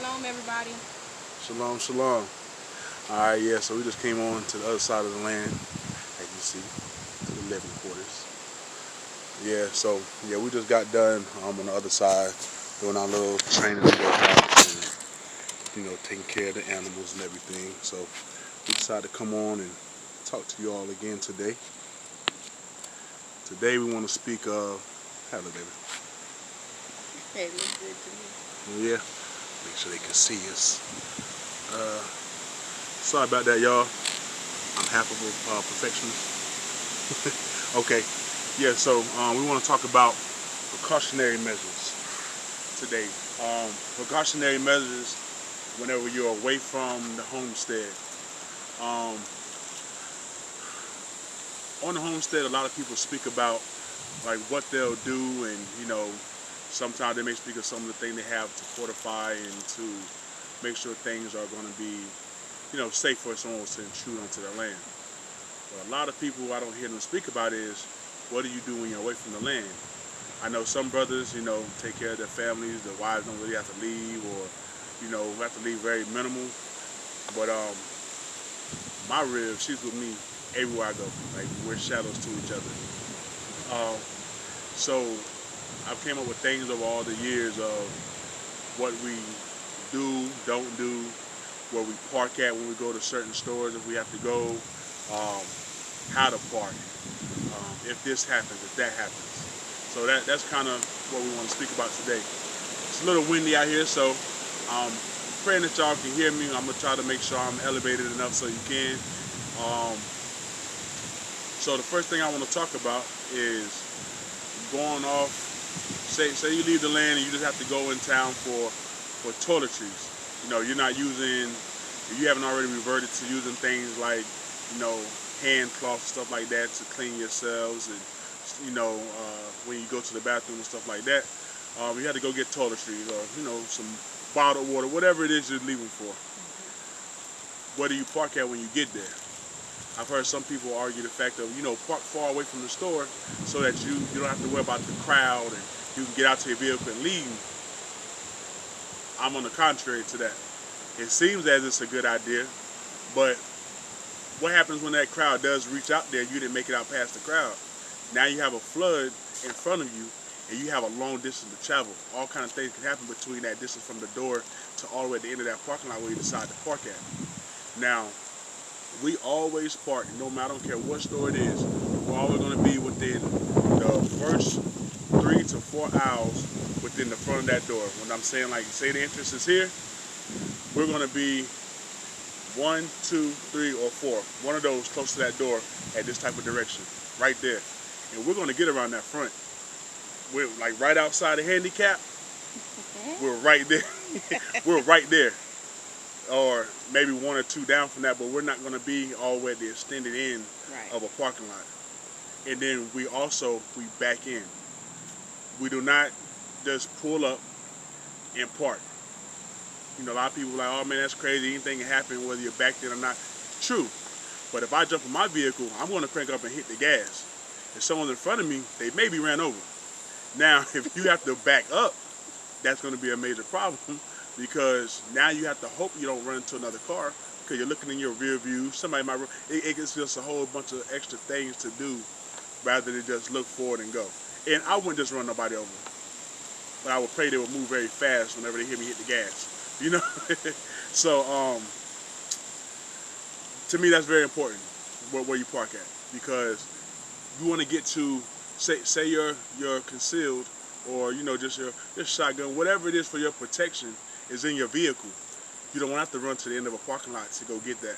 Shalom, everybody. Shalom, shalom. Alright, yeah, so we just came on to the other side of the land, as you see, to the living quarters. Yeah, so, yeah, we just got done on the other side, doing our little training and workouts and, taking care of the animals and everything. So we decided to come on and talk to you all again today. Today we want to speak of, hello, baby. Hey, looks good to me. Yeah, make sure they can see us. Sorry about that, y'all. I'm half of a perfectionist. Okay, yeah, so we want to talk about precautionary measures today. Precautionary measures whenever you're away from the homestead. On the homestead, a lot of people speak about like what they'll do, and sometimes they may speak of some of the things they have to fortify and to make sure things are going to be safe for someone to intrude onto their land. But a lot of people I don't hear them speak about is, what do you do when you're away from the land? I know some brothers, take care of their families. The wives don't really have to leave, or, have to leave very minimal. But my rib, she's with me everywhere I go. Like, we're shadows to each other. So I've came up with things over all the years of what we do, don't do, where we park at when we go to certain stores if we have to go, how to park, if this happens, if that happens. So that's kind of what we want to speak about today. It's a little windy out here, so I'm praying that y'all can hear me. I'm going to try to make sure I'm elevated enough so you can. So the first thing I want to talk about is going off. Say you leave the land and you just have to go in town for toiletries. You're not using, if you haven't already reverted to using things like, hand cloths, stuff like that to clean yourselves, and when you go to the bathroom and stuff like that, you have to go get toiletries or some bottled water, whatever it is you're leaving for. Where do you park at when you get there? I've heard some people argue the fact of park far away from the store so that you don't have to worry about the crowd and you can get out to your vehicle and leave. I'm on the contrary to that. It seems as it's a good idea, but what happens when that crowd does reach out there and you didn't make it out past the crowd? Now you have a flood in front of you and you have a long distance to travel. All kinds of things can happen between that distance from the door to all the way at the end of that parking lot where you decide to park at. Now, we always park, no matter, I don't care what store it is, we're always going to be within the first 3 to 4 aisles within the front of that door. When I'm saying, like, say the entrance is here, we're going to be 1, 2, 3, or 4. One of those close to that door at this type of direction, right there. And we're going to get around that front. We're like right outside the handicap. We're right there. We're right there. Or maybe 1 or 2 down from that, but we're not going to be all the way at the extended end of a parking lot. And then we back in. We do not just pull up and park. A lot of people are like, oh man, that's crazy. Anything can happen whether you're back there or not. True. But if I jump in my vehicle, I'm going to crank up and hit the gas. If someone's in front of me, they may be ran over. Now, if you have to back up, that's going to be a major problem, because now you have to hope you don't run into another car because you're looking in your rear view. Somebody might run. It's just a whole bunch of extra things to do rather than just look forward and go. And I wouldn't just run nobody over, but I would pray they would move very fast whenever they hear me hit the gas. So to me, that's very important where you park at, because you want to get to, say you're concealed, or just your shotgun, whatever it is for your protection is in your vehicle. You don't want to have to run to the end of a parking lot to go get that.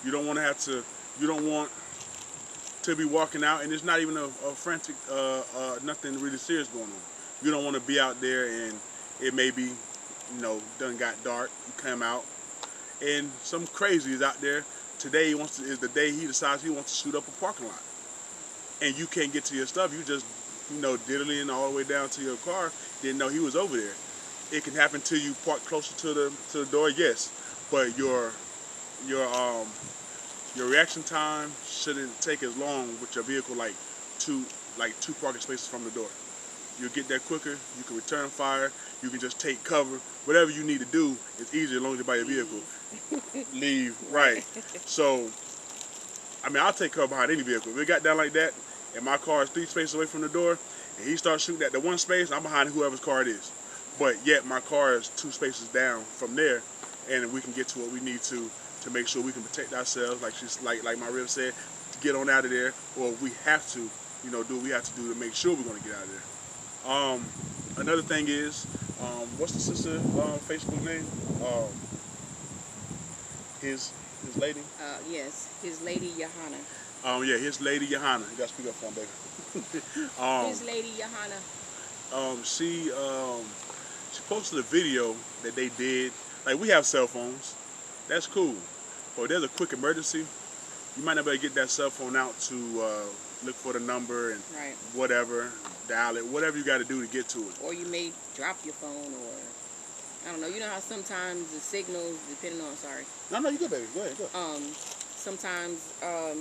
You don't want to be walking out and there's not even a frantic, nothing really serious going on. You don't want to be out there and it may be, done got dark. You come out and some crazy is out there. Today is the day he decides he wants to shoot up a parking lot, and you can't get to your stuff. You just diddling all the way down to your car. Didn't know he was over there. It can happen to you parked closer to the door, yes, but your reaction time shouldn't take as long with your vehicle like two parking spaces from the door. You'll get there quicker. You can return fire. You can just take cover. Whatever you need to do is easier as long as you're by your vehicle. Leave, right. So, I mean, I'll take cover behind any vehicle. If it got down like that, and my car is 3 spaces away from the door, and he starts shooting at the 1 space, I'm behind whoever's car it is. But yet my car is 2 spaces down from there, and we can get to what we need to make sure we can protect ourselves, like my rib said, to get on out of there, or we have to, do what we have to do to make sure we're going to get out of there. Another thing is, what's the sister Facebook name? His lady? Yes, his lady Johanna. Yeah, his lady Johanna. You gotta speak up for him, baby. His lady Johanna. She posted a video that they did. Like, we have cell phones. That's cool. But if there's a quick emergency, you might not be able to get that cell phone out to look for the number and whatever, dial it, whatever you got to do to get to it. Or you may drop your phone, or I don't know. You know how sometimes the signals, depending on, No, you good, baby. Go ahead, go. Sometimes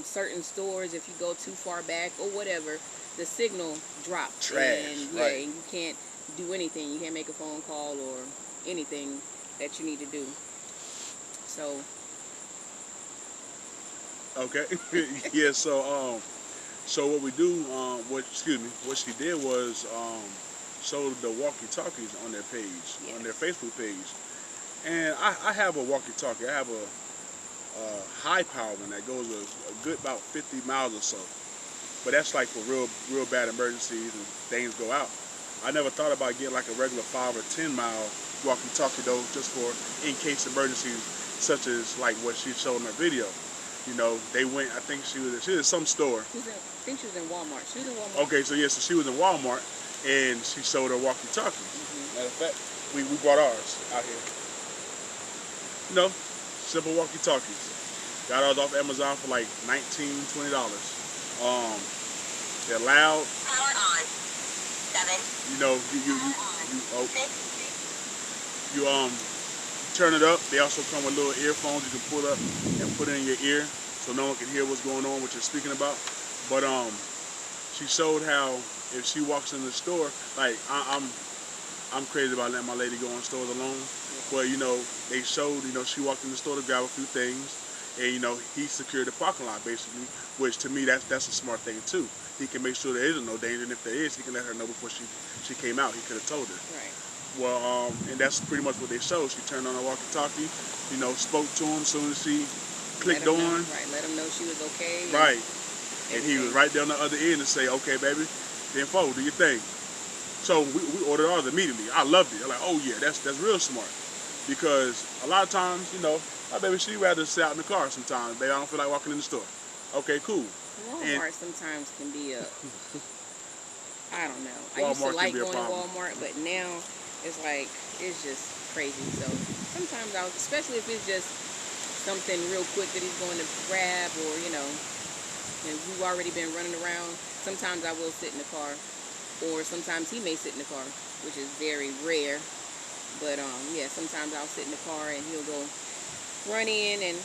certain stores, if you go too far back or whatever, the signal drops. Trash, and, right. And you can't do anything. You can't make a phone call or anything that you need to do. So. Okay. Yeah. So what we do, what she did was show the walkie-talkies on their page, on their Facebook page, and I have a walkie-talkie. I have a high power one that goes a good about 50 miles or so, but that's like for real bad emergencies and things go out. I never thought about getting like a regular 5 or 10 mile walkie-talkie though, just for in case emergencies such as like what she showed in her video. They went, I think she was at some store. I think she was in Walmart. She was in Walmart. Okay, so she was in Walmart, and she sold her walkie-talkie. Matter of fact, we brought ours out here. Simple walkie-talkies. Got ours off Amazon for like $19, $20. They're loud. Power on. 7. You turn it up. They also come with little earphones you can pull up and put it in your ear so no one can hear what's going on, what you're speaking about. But she showed how if she walks in the store, like I'm crazy about letting my lady go in stores alone. But they showed, she walked in the store to grab a few things, and he secured the parking lot basically, which to me that's a smart thing too. He can make sure there isn't no danger, and if there is, he can let her know before she came out. He could have told her. Right. Well, and that's pretty much what they showed. She turned on her walkie-talkie, spoke to him as soon as she clicked on. Right, let him know she was okay. Right. And he was right there on the other end and say, okay, baby, then forward, do your thing. So we ordered ours immediately. I loved it. I'm like, oh yeah, that's real smart. Because a lot of times, my baby, she'd rather sit out in the car sometimes. Baby, I don't feel like walking in the store. Okay, cool. Walmart sometimes can be I don't know. I used to like going to Walmart, but now it's like, it's just crazy. So sometimes especially if it's just something real quick that he's going to grab, or, and we've already been running around, sometimes I will sit in the car, or sometimes he may sit in the car, which is very rare. But, yeah, sometimes I'll sit in the car and he'll go run in and...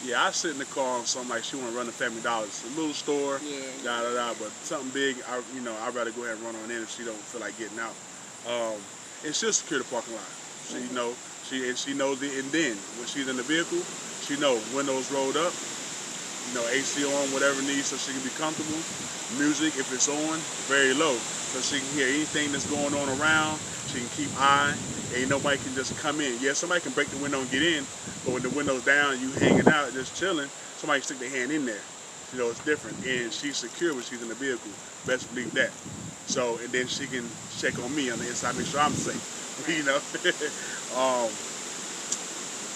Yeah, I sit in the car on something like she want to run to Family Dollar. It's a little store, but something big, I'd rather go ahead and run on in if she don't feel like getting out. And she'll secure the parking lot. She knows it, and then when she's in the vehicle, she knows windows rolled up, AC on, whatever needs so she can be comfortable. Music, if it's on, very low, so she can hear anything that's going on around. She can keep eye, and nobody can just come in. Yeah, somebody can break the window and get in, but when the window's down, you hanging out, just chilling, somebody can stick their hand in there. It's different, and she's secure when she's in the vehicle. Best believe that. So, and then she can check on me on the inside, make sure I'm safe.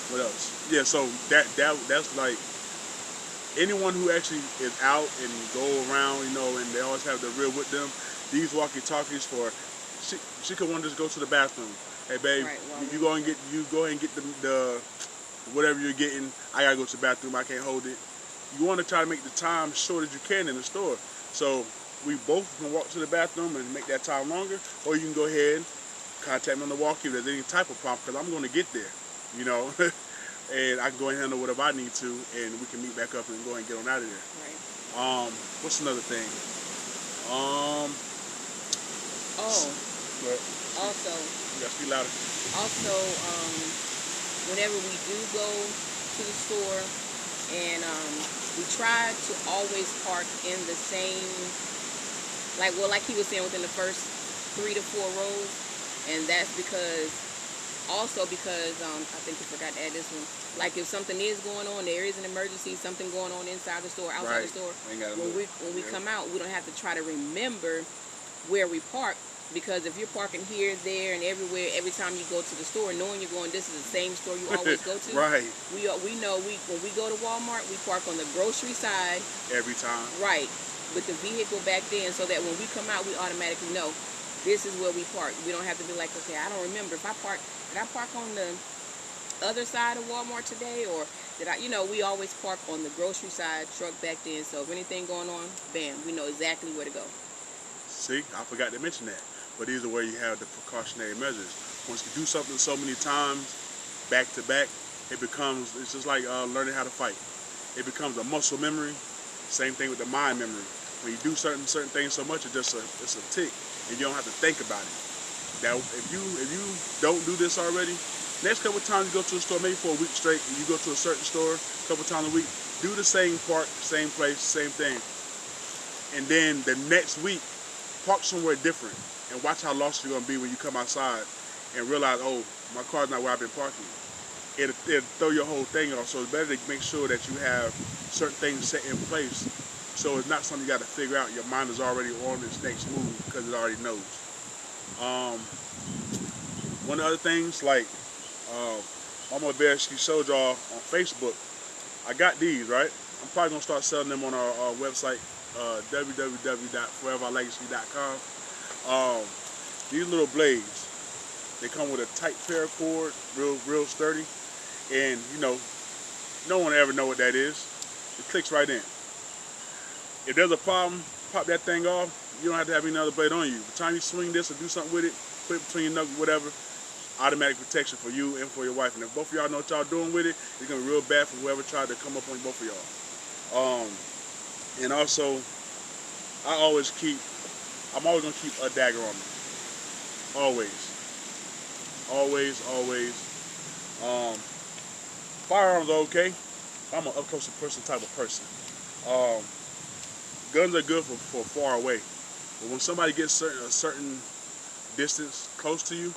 What else? Yeah, so that's like anyone who actually is out and go around, and they always have the real with them. These walkie-talkies for she could want to just go to the bathroom. Hey, babe, you go ahead and get the whatever you're getting. I gotta go to the bathroom. I can't hold it. You want to try to make the time short as you can in the store. So we both can walk to the bathroom and make that time longer, or you can go ahead, contact me on the walkie if there's any type of problem, because I'm going to get there, and I can go ahead and handle whatever I need to, and we can meet back up and go ahead and get on out of there. Right. What's another thing? Oh, But also, you gotta speak louder. also, whenever we do go to the store, and we try to always park in the same, like he was saying, within the first 3 to 4 rows, and that's because I think you forgot to add this one. Like if something is going on, there is an emergency, something going on inside the store, outside the store. When we come out, we don't have to try to remember where we park, because if you're parking here, there, and everywhere, every time you go to the store, knowing you're going, this is the same store you always go to. Right. We know when we go to Walmart, we park on the grocery side Every time. right, with the vehicle back then, so that when we come out, we automatically know this is where we park. We don't have to be like, okay, I don't remember if did I park on the other side of Walmart today, or did I? We always park on the grocery side, truck back then. So if anything going on, bam, we know exactly where to go. See, I forgot to mention that. But these are where you have the precautionary measures. Once you do something so many times, back to back, it's just like learning how to fight. It becomes a muscle memory. Same thing with the mind memory. When you do certain things so much, it's a tick, and you don't have to think about it. Now, if you don't do this already, next couple of times you go to a store, maybe for a week straight, and you go to a certain store a couple of times a week, do the same park, same place, same thing. And then the next week, park somewhere different, and watch how lost you're going to be when you come outside and realize, oh, my car's not where I've been parking. It'll throw your whole thing off. So it's better to make sure that you have certain things set in place, so it's not something you got to figure out. Your mind is already on its next move because it already knows. One of the other things, like Mama Bear, she showed y'all on Facebook, I got these, right? I'm probably going to start selling them on our website, www.foreverlegacy.com. These little blades, they come with a tight paracord, real sturdy, and no one ever know what that is. It clicks right in. If there's a problem, pop that thing off. You don't have to have any other blade on you. By the time you swing this or do something with it, put it between your knuckles, whatever, automatic protection for you and for your wife. And if both of y'all know what y'all doing with it, it's gonna be real bad for whoever tried to come up on both of y'all. And also, I'm always gonna keep a dagger on me. Always. Firearms are okay. I'm an up close and personal type of person. Guns are good for far away, but when somebody gets a certain distance close to you,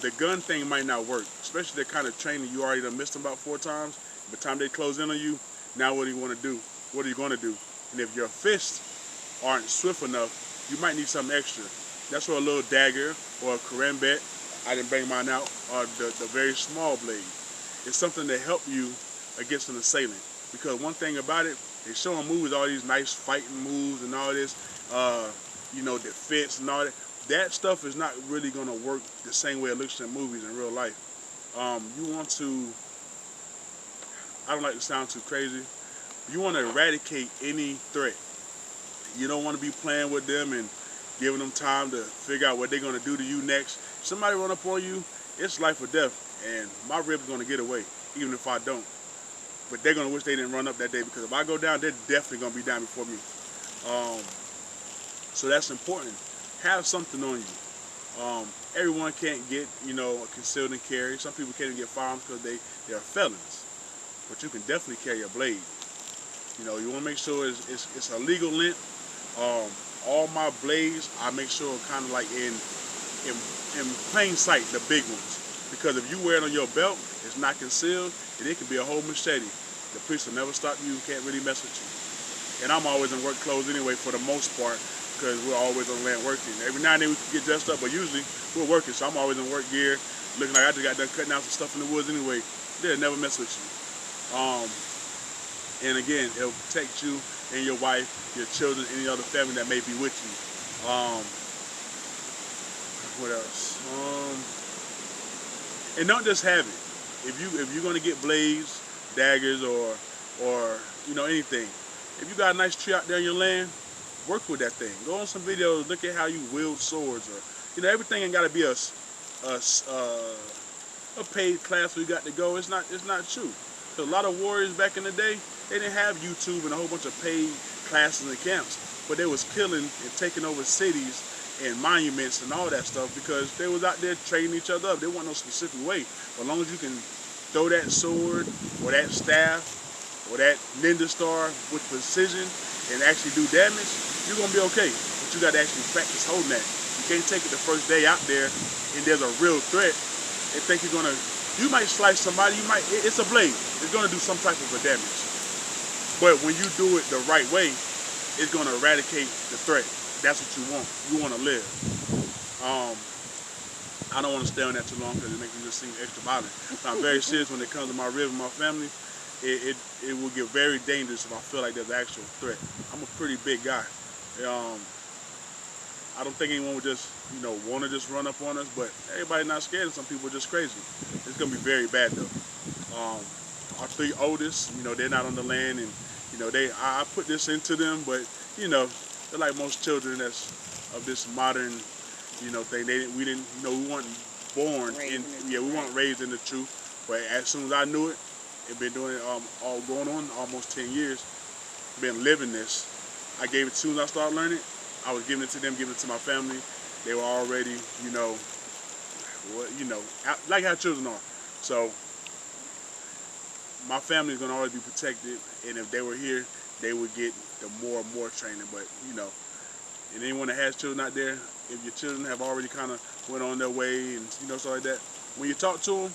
the gun thing might not work. Especially the kind of training you already done missed them about 4 times. By the time they close in on you, now what do you want to do? What are you going to do? And if your fists aren't swift enough, you might need something extra. That's where a little dagger or a karambit, I didn't bring mine out, or the very small blade. It's something to help you against an assailant. Because one thing about it, they show in movies all these nice fighting moves and all this, defense and all that. That stuff is not really going to work the same way it looks in movies in real life. You want to, I don't like to sound too crazy, you want to eradicate any threat. You don't want to be playing with them and giving them time to figure out what they're going to do to you next. If somebody run up on you, it's life or death, and my rib's going to get away, even if I don't. But they're going to wish they didn't run up that day, because if I go down, they're definitely going to be down before me. So that's important. Have something on you. Everyone can't get, a concealed and carry. Some people can't even get firearms because they are felons. But you can definitely carry a blade. You want to make sure it's a legal length. All my blades, I make sure kind of like in plain sight, the big ones. Because if you wear it on your belt, it's not concealed, and it can be a whole machete. The police will never stop you, can't really mess with you. And I'm always in work clothes anyway for the most part, because we're always on land working. Every now and then we can get dressed up, but usually we're working, so I'm always in work gear, looking like I just got done cutting out some stuff in the woods anyway. They'll never mess with you. And again, it'll protect you and your wife, your children, any other family that may be with you. What else? And don't just have it. If you're gonna get blades, daggers, or anything, if you got a nice tree out there in your land, work with that thing. Go on some videos, look at how you wield swords, or everything ain't gotta be a paid class where you got to go. It's not true. So a lot of warriors back in the day, they didn't have YouTube and a whole bunch of paid classes and camps, but they was killing and taking over cities and monuments and all that stuff because they was out there trading each other up. There wasn't no specific way. But as long as you can throw that sword or that staff or that ninja star with precision and actually do damage, you're going to be okay. But you got to actually practice holding that. You can't take it the first day out there and there's a real threat and think you're going to, you might slice somebody, it's a blade. It's going to do some type of a damage. But when you do it the right way, it's going to eradicate the threat. That's what you want. You want to live. I don't want to stay on that too long because it makes me just seem extra violent. I'm very serious when it comes to my rib and my family. It will get very dangerous if I feel like there's an actual threat. I'm a pretty big guy. I don't think anyone would just, want to just run up on us, but everybody's not scared and some people are just crazy. It's going to be very bad though. Our 3 oldest, they're not on the land and, I put this into them, but, they're like most children that's of this modern, thing. We weren't born we weren't raised in the truth. But as soon as I knew it, been doing it all going on almost 10 years. Been living this. I gave it as soon as I started learning. I was giving it to them, giving it to my family. They were already, like how children are. So my family is gonna always be protected, and if they were here, they would get the more and more training. But and anyone that has children out there, if your children have already kind of went on their way and stuff like that, when you talk to them,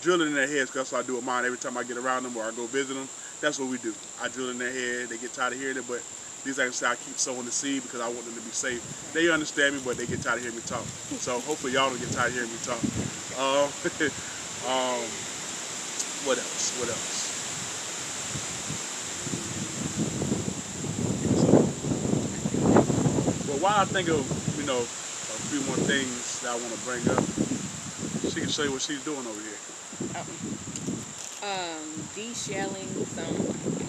drill it in their heads, because that's what I do with mine every time I get around them or I go visit them. That's what we do. I drill it in their head. They get tired of hearing it, but these like I say, I keep sowing the seed because I want them to be safe. They understand me, but they get tired of hearing me talk. So hopefully y'all don't get tired of hearing me talk. What else? Well, while I think of, a few more things that I want to bring up, she can show you what she's doing over here. De-shelling some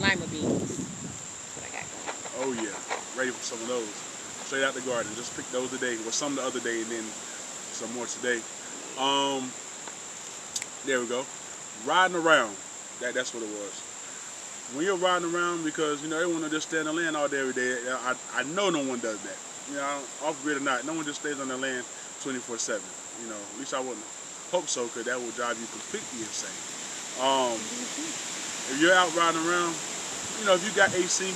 lima beans. That's what I got going on. Oh yeah, ready for some of those. Straight out the garden. Just pick those today. Well, some the other day and then some more today. There we go. Riding around. That's what it was. When you're riding around, because everyone will just stay on the land all day every day. I know no one does that. Off grid or not, no one just stays on their land 24/7. At least I wouldn't hope so, because that would drive you completely insane. If you're out riding around, if you got AC,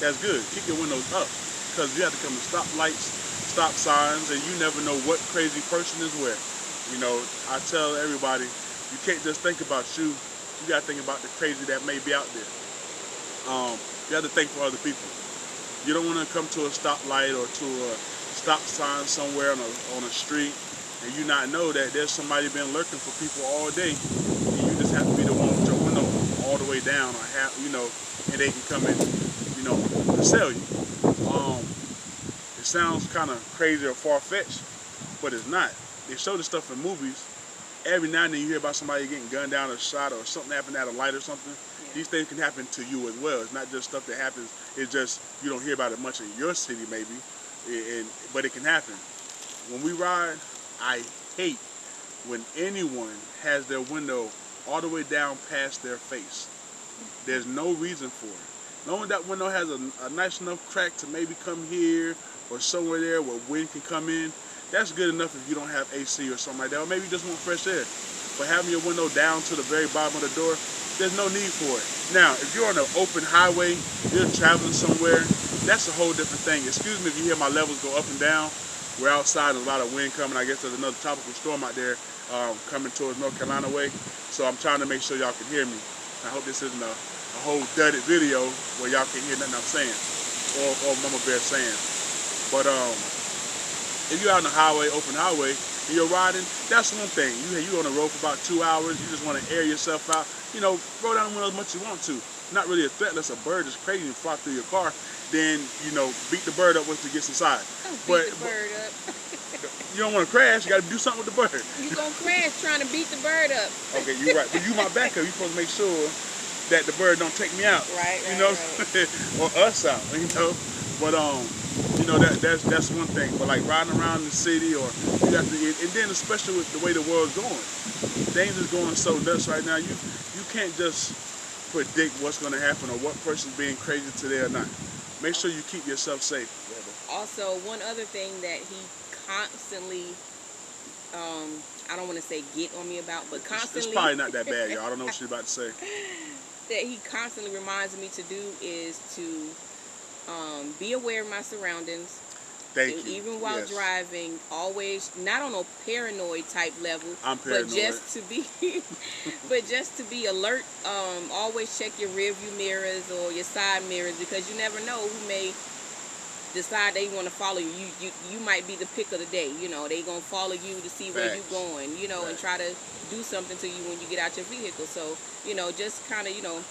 that's good. Keep your windows up, because you have to come to stop lights, stop signs, and you never know what crazy person is where. I tell everybody, you can't just think about you. You got to think about the crazy that may be out there. You have to think for other people. You don't want to come to a stoplight or to a stop sign somewhere on a street and you not know that there's somebody been lurking for people all day, and you just have to be the one with your window all the way down, or and they can come in, to sell you. It sounds kind of crazy or far-fetched, but it's not. They show this stuff in movies. Every now and then you hear about somebody getting gunned down or shot or something happened at a light or something. Yeah. These things can happen to you as well. It's not just stuff that happens. It's just you don't hear about it much in your city maybe, but it can happen. When we ride, I hate when anyone has their window all the way down past their face. There's no reason for it. Knowing that window has a nice enough crack to maybe come here or somewhere there where wind can come in, that's good enough if you don't have AC or something like that, or maybe you just want fresh air. But having your window down to the very bottom of the door, there's no need for it. Now, if you're on an open highway, you're traveling somewhere, that's a whole different thing. Excuse me if you hear my levels go up and down. We're outside, there's a lot of wind coming. I guess there's another tropical storm out there coming towards North Carolina way. So I'm trying to make sure y'all can hear me. I hope this isn't a whole dudded video where y'all can't hear nothing I'm saying or Mama Bear saying. But if you're out on the highway, open highway, and you're riding, that's one thing. You're on the road for about 2 hours. You just want to air yourself out. Roll down the window as much as you want to. Not really a threat unless a bird is crazy and fly through your car. Then, beat the bird up once it gets inside. Beat the bird up. You don't want to crash. You got to do something with the bird. You're going to crash trying to beat the bird up. Okay, you're right. But you my backup. You're supposed to make sure that the bird don't take me out. Right. Or us out, But, that's one thing. But like riding around the city, or you have to, and then especially with the way the world's going, things is going so nuts right now. You can't just predict what's going to happen or what person's being crazy today or not. Make sure you keep yourself safe. also, one other thing that he constantly, I don't want to say get on me about, but constantly. It's probably not that bad, y'all. I don't know what she's about to say. That he constantly reminds me to do is to be aware of my surroundings. Thank you. Even while driving, always not on a paranoid type level. I'm paranoid. But just to be alert. Always check your rear view mirrors or your side mirrors, because you never know who may decide they want to follow you. You might be the pick of the day. You know, they gonna follow you to see where you going. You know, and try to do something to you when you get out your vehicle. So, you know, just kind of, you know,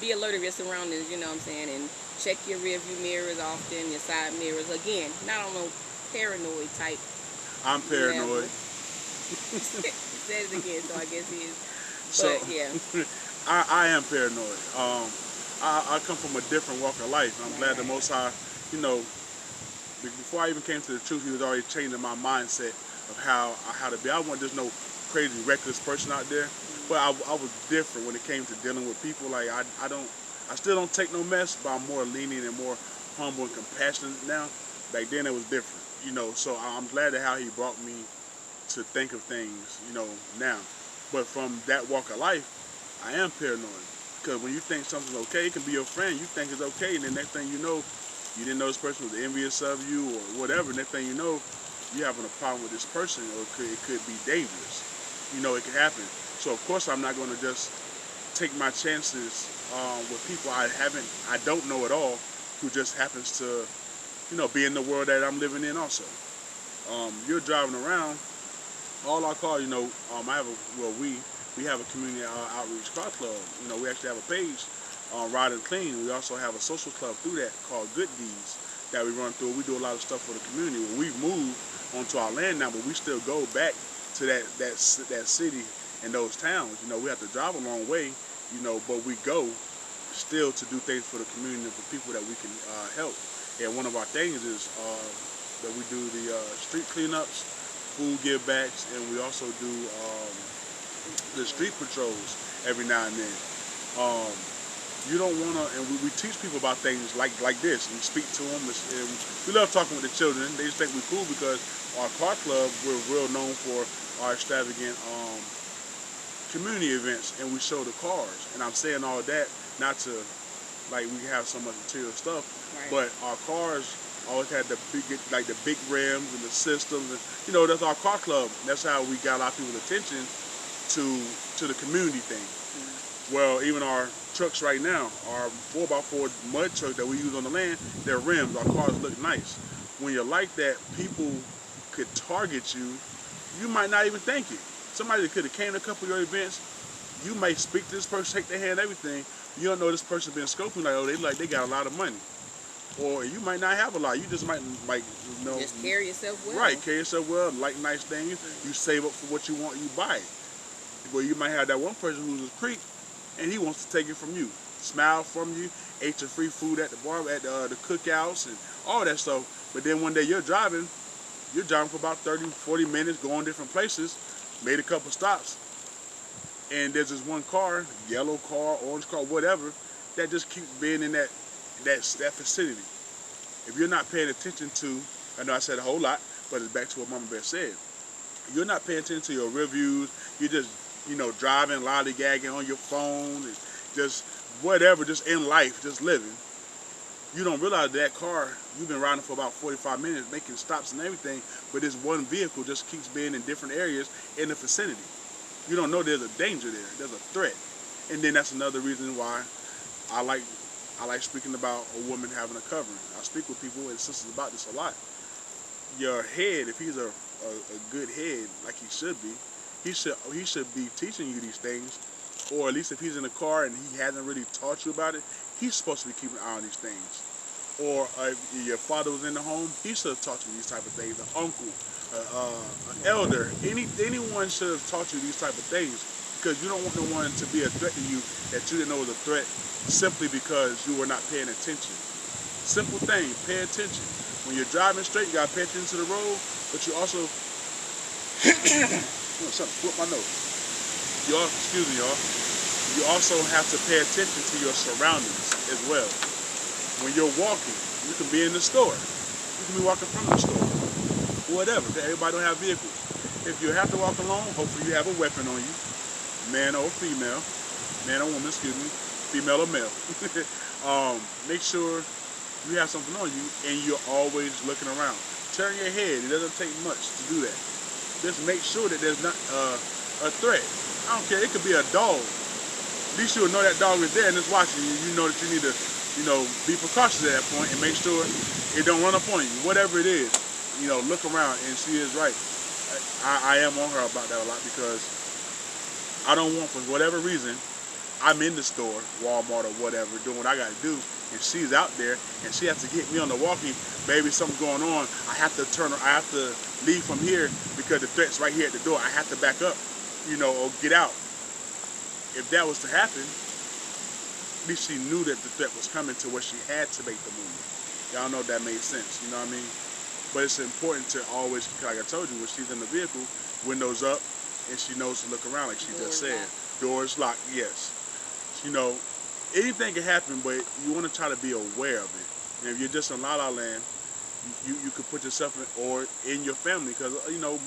be alert of your surroundings. You know what I'm saying? And check your rear view mirrors often, your side mirrors. Again, not on no paranoid type. I'm paranoid. He said it again, so I guess he is. So, but yeah. I am paranoid. I come from a different walk of life. I'm glad the Most High, you know, before I even came to the truth, he was already changing my mindset of how to be. I wasn't just no crazy reckless person out there, but I was different when it came to dealing with people. Like I still don't take no mess, but I'm more lenient and more humble and compassionate now. Back then it was different, you know. So I'm glad that how he brought me to think of things, you know, now. But from that walk of life, I am paranoid. Because when you think something's okay, it can be your friend. You think it's okay, and the next thing you know, you didn't know this person was envious of you or whatever. Next thing you know, you're having a problem with this person, or it could be dangerous. You know, it could happen. So of course I'm not going to just take my chances with people I don't know at all, who just happens to, you know, be in the world that I'm living in also. You're driving around, all our cars, you know, we have a community outreach car club. You know, we actually have a page on Ride and Clean. We also have a social club through that called Good Deeds that we run through. We do a lot of stuff for the community. Well, we've moved onto our land now, but we still go back to that city and those towns. You know, we have to drive a long way, you know, but we go still to do things for the community and for people that we can help. And one of our things is that we do the street cleanups, food give backs, and we also do the street patrols every now and then. You don't want to, and we teach people about things like this and speak to them. And we love talking with the children. They just think we're cool because our car club, we're real known for our extravagant community events, and we show the cars. And I'm saying all that not to, like, we have so much material stuff, but our cars always had the big rims and the systems, and you know, that's our car club. That's how we got a lot of people's attention to the community thing. Well, even our trucks right now, our 4x4 mud trucks that we use on the land, their rims, our cars look nice. When you're like that, people could target you. You might not even think it. Somebody that could have came to a couple of your events, you might speak to this person, shake their hand, everything. You don't know this person's been scoping, like, oh, they got a lot of money. Or you might not have a lot. You just might, like, you know. Just carry yourself well. Right, carry yourself well, like nice things. You save up for what you want, you buy it. Well, you might have that one person who's a creep, and he wants to take it from you. Smile from you, ate your free food at the bar, at the cookouts, and all that stuff. But then one day you're driving for about 30, 40 minutes, going different places, made a couple stops, and there's this one car, yellow car, orange car, whatever, that just keeps being in that vicinity. If you're not paying attention to, I know I said a whole lot, but it's back to what Mama Bear said. You're not paying attention to your reviews. You're just, you know, driving, lollygagging on your phone, and just whatever, just in life, just living. You don't realize that car, you've been riding for about 45 minutes, making stops and everything, but this one vehicle just keeps being in different areas in the vicinity. You don't know there's a danger there. There's a threat. And then that's another reason why I like speaking about a woman having a covering. I speak with people and sisters about this a lot. Your head, if he's a good head, like he should be, he should be teaching you these things. Or at least if he's in a car and he hasn't really taught you about it, he's supposed to be keeping an eye on these things. Or if your father was in the home, he should have taught you these type of things. An uncle, an elder, anyone should have taught you these type of things, because you don't want no one to be a threat to you that you didn't know was a threat simply because you were not paying attention. Simple thing, pay attention. When you're driving straight, you got to pay attention to the road, but you also, something flipped my nose. Excuse me, y'all. You also have to pay attention to your surroundings as well. When you're walking, you can be in the store. You can be walking from the store. Whatever. Everybody don't have vehicles. If you have to walk alone, hopefully you have a weapon on you. Man or female. Man or woman, excuse me. Female or male. Make sure you have something on you and you're always looking around. Turn your head. It doesn't take much to do that. Just make sure that there's not a threat. I don't care. It could be a dog. At least you'll know that dog is there and it's watching you. You know that you need to, be precautious at that point and make sure it don't run up on you. Whatever it is, look around and she is right. I am on her about that a lot because I don't want, for whatever reason, I'm in the store, Walmart or whatever, doing what I got to do, and she's out there and she has to get me on the walkie. Baby, something's going on. I have to I have to leave from here because the threat's right here at the door. I have to back up, or get out. If that was to happen, at least she knew that the threat was coming to where she had to make the move. Y'all know that made sense, you know what I mean? But it's important to always, like I told you, when she's in the vehicle, windows up, and she knows to look around like she just said. Doors locked, yes. Anything can happen, but you want to try to be aware of it. And if you're just in La La Land, you could put yourself in your family because,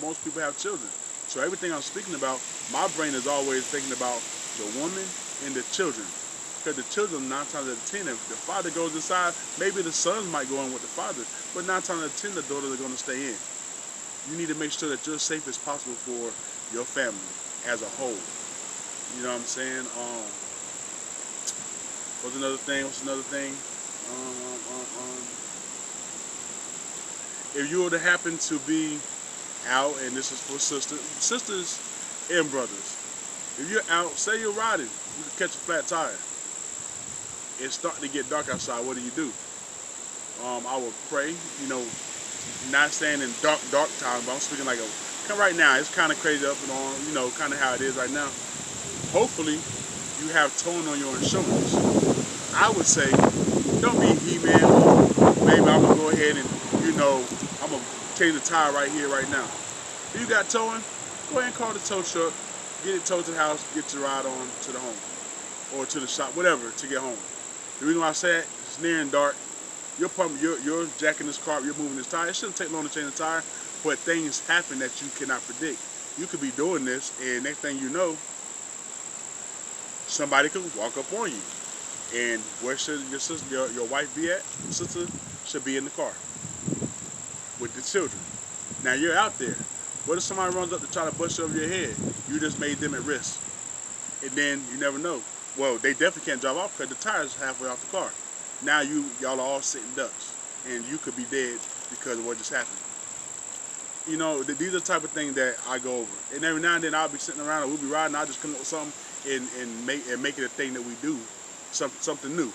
most people have children. So everything I'm speaking about, my brain is always thinking about the woman and the children. Because the children, 9 times out of 10, if the father goes inside, maybe the sons might go in with the father, but 9 times out of 10, the daughters are going to stay in. You need to make sure that you're as safe as possible for your family as a whole. You know what I'm saying? What's another thing? If you were to happen to be out, and this is for sisters and brothers, if you're out, say you're riding, you can catch a flat tire. It's starting to get dark outside. What do? I would pray, not saying in dark time, but I'm speaking like right now. It's kind of crazy up and on, kind of how it is right now. Hopefully, you have towing on your insurance. I would say, don't be He-Man. Maybe I'm going to go ahead and, I'm going to change the tire right here, right now. If you got towing, go ahead and call the tow truck, get it towed to the house, get your ride on to the home. Or to the shop, whatever, to get home. The reason why I say it, it's near and dark. You're jacking this car up, you're moving this tire. It shouldn't take long to change the tire, but things happen that you cannot predict. You could be doing this, and next thing you know, somebody could walk up on you. And where should your wife be at? Your sister should be in the car with the children. Now you're out there. What if somebody runs up to try to bust you over your head? You just made them at risk. And then you never know. Well, they definitely can't drive off because the tire's halfway off the car. Now y'all are all sitting ducks, and you could be dead because of what just happened. These are the type of things that I go over. And every now and then I'll be sitting around and we'll be riding. I'll just come up with something and make it a thing that we do, something new.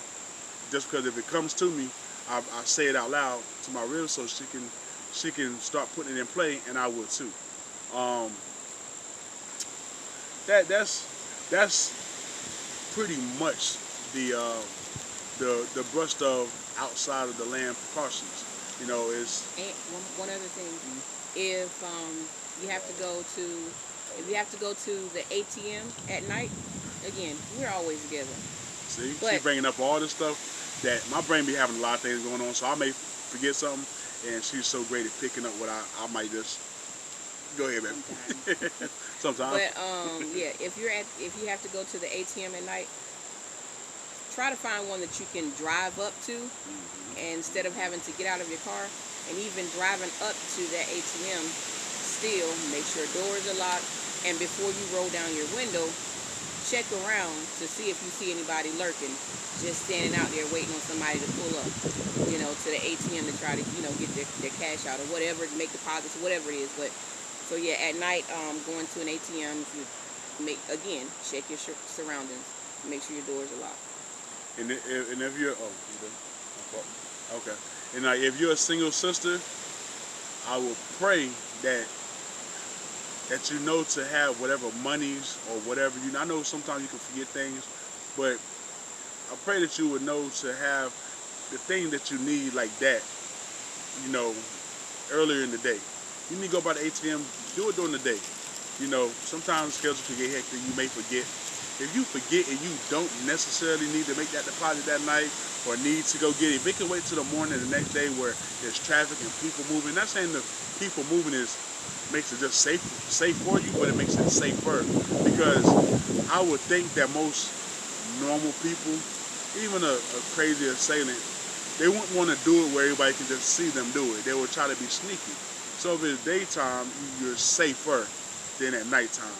Just because if it comes to me, I say it out loud to my rib so she can start putting it in play, and I will too. That's pretty much the brushed of outside of the land precautions. Is and one other thing. If you have to go to the ATM at night, again, we're always together. See, she's bringing up all this stuff that my brain be having a lot of things going on, so I may forget something, and she's so great at picking up what I might just go ahead, baby. Sometimes. But yeah, if you have to go to the ATM at night, try to find one that you can drive up to, and instead of having to get out of your car. And even driving up to that ATM, still make sure doors are locked. And before you roll down your window, check around to see if you see anybody lurking, just standing out there waiting on somebody to pull up, to the ATM to try to, get their cash out or whatever, make deposits, whatever it is. But so yeah, at night, going to an ATM, check your surroundings, make sure your doors are locked. And if you're okay. And if you're a single sister, I will pray that to have whatever monies or whatever I know sometimes you can forget things, but I pray that you would know to have the thing that you need like that, earlier in the day. You need to go by the ATM, do it during the day. Sometimes schedules can get hectic, you may forget, If you forget and you don't necessarily need to make that deposit that night or need to go get it, if it can wait till the morning the next day where there's traffic and people moving, not saying the people moving makes it just safe for you, but it makes it safer. Because I would think that most normal people, even a crazy assailant, they wouldn't want to do it where everybody can just see them do it. They would try to be sneaky. So if it's daytime, you're safer than at nighttime,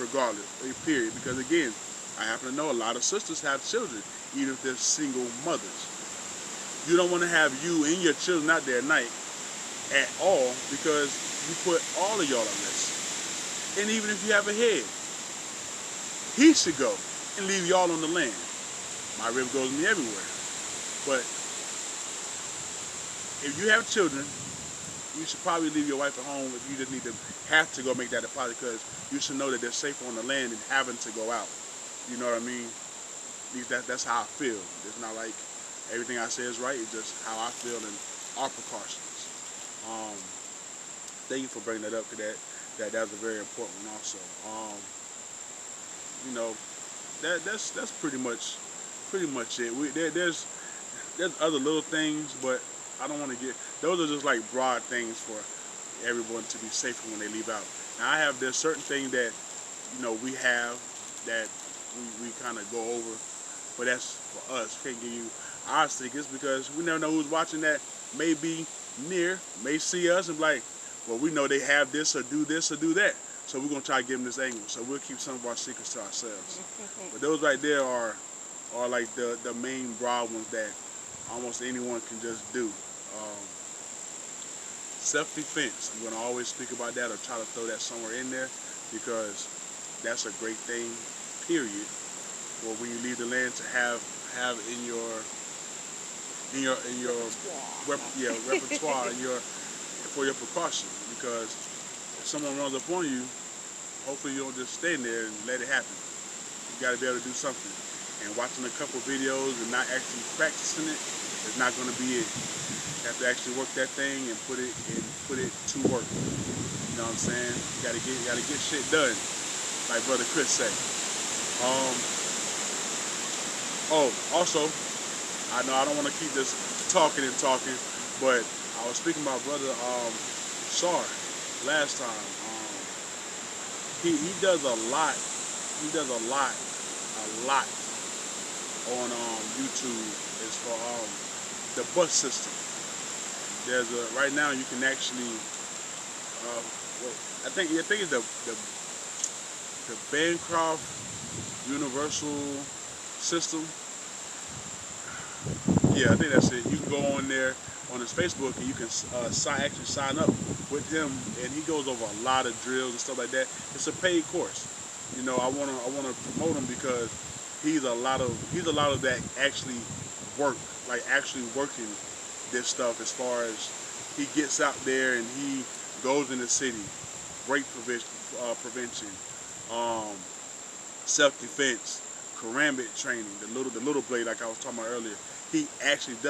regardless, period. Because again, I happen to know a lot of sisters have children, even if they're single mothers. You don't want to have you and your children out there at night at all, because you put all of y'all at risk. And even if you have a head, he should go and leave y'all on the land. My river goes me everywhere. But if you have children, you should probably leave your wife at home if you just have to go make that deposit, because you should know that they're safer on the land than having to go out. You know what I mean? That's how I feel. It's not like everything I say is right. It's just how I feel and our precautions. Thank you for bringing that up, because that's a very important one also. You know, that's pretty much it. There's other little things, but I don't want to get. Those are just like broad things for everyone to be safer when they leave out. Now there's certain things that we have that we kind of go over, but that's for us. Can't give you our secrets, because we never know who's watching that may be near, may see us and be like, well, we know they have this or do that, so we're gonna try to give them this angle. So we'll keep some of our secrets to ourselves. But those right there are like the main broad ones that almost anyone can just do. Self-defense, I'm going to always speak about that or try to throw that somewhere in there, because that's a great thing, period, for when you leave the land to have in your repertoire for your precaution. Because if someone runs up on you, hopefully you don't just stand there and let it happen. You got to be able to do something. And watching a couple videos and not actually practicing it is not going to be it. You have to actually work that thing and put it to work. You know what I'm saying? You gotta get shit done, like Brother Chris say. Also, I know I don't want to keep this talking, but I was speaking about Brother Sar last time. He does a lot. He does a lot on YouTube as for the bus system. There's right now you can actually I think it's the Bancroft Universal System. Yeah, I think that's it. You can go on there on his Facebook and you can actually sign up with him, and he goes over a lot of drills and stuff like that. It's a paid course. I wanna promote him, because he's a lot of that actually actually working this stuff, as far as he gets out there and he goes in the city, break prevention, self-defense, karambit training, the little blade like I was talking about earlier. He actually does